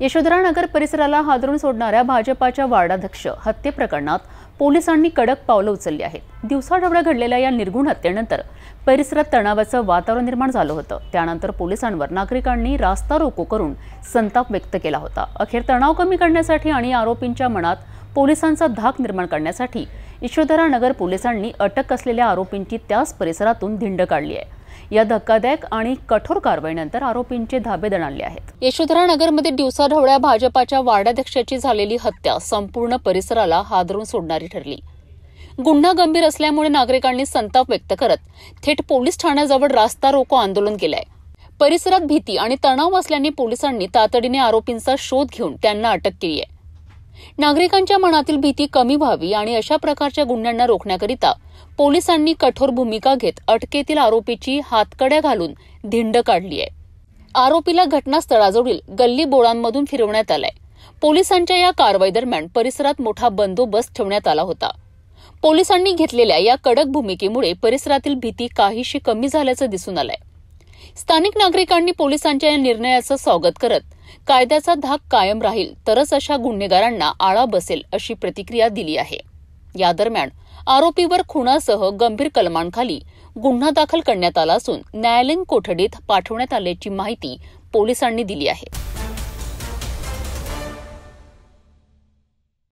यशोधरा नगर परिसराला हादरून सोडणाऱ्या भाजपाच्या वार्डाध्यक्ष हत्ये प्रकरणात पोलिसांनी कडक पावलं उचलली आहेत. दिवसाढवळ्या घडलेल्या या निर्घृण हत्येनंतर परिसरात तणावाचं वातावरण निर्माण झालं होतं. त्यानंतर पोलिसांवर नागरिकांनी रास्ता रोको करून संताप व्यक्त केला होता. अखेर तणाव कमी करण्यासाठी आणि आरोपींच्या मनात पोलिसांचा धाक निर्माण करण्यासाठी यशोधरा नगर पोलिसांनी अटक असलेल्या आरोपींची त्याच परिसरातून धिंड काढली आहे. या धक्कादायक आणि कठोर कारवाईनंतर आरोपींचे धाबे दणाणले आहेत. यशोधरा नगरमध्ये दिवसाढवळ्या भाजपाच्या वार्डाध्यक्षाची झालेली हत्या संपूर्ण परिसराला हादरून सोडणारी ठरली. गुन्हा गंभीर असल्यामुळे नागरिकांनी संताप व्यक्त करत थेट पोलीस ठाण्याजवळ रास्ता रोको आंदोलन केलंय. परिसरात भीती आणि तणाव असल्याने पोलिसांनी तातडीने आरोपींचा शोध घेऊन त्यांना अटक केली आहे. नागरिकांच्या मनातील भीती कमी व्हावी आणि अशा प्रकारच्या गुन्ह्यांना रोखण्याकरिता पोलिसांनी कठोर भूमिका घेत अटकेतील आरोपीची हातकड्या घालून धिंड काढली आहे. आरोपीला घटनास्थळाजवळील गल्ली बोळांमधून फिरवण्यात आलंय. पोलिसांच्या या कारवाईदरम्यान परिसरात मोठा बंदोबस्त ठेवण्यात आला होता. पोलिसांनी घेतलेल्या या कडक भूमिकेमुळे परिसरातील भीती काहीशी कमी झाल्याचं दिसून आलंय. स्थानिक नागरिकांनी पोलिसांच्या या निर्णयाचं स्वागत करत कायद्याचा धाक कायम राहील तरच अशा गुन्हेगारांना आळा बसेल अशी प्रतिक्रिया दिली आहे. या दरम्यान आरोपीवर खुनासह गंभीर कलमांखाली गुन्हा दाखल करण्यात आला असून न्यायालयीन कोठडीत पाठवण्यात आल्याची माहिती पोलिसांनी दिली आहे.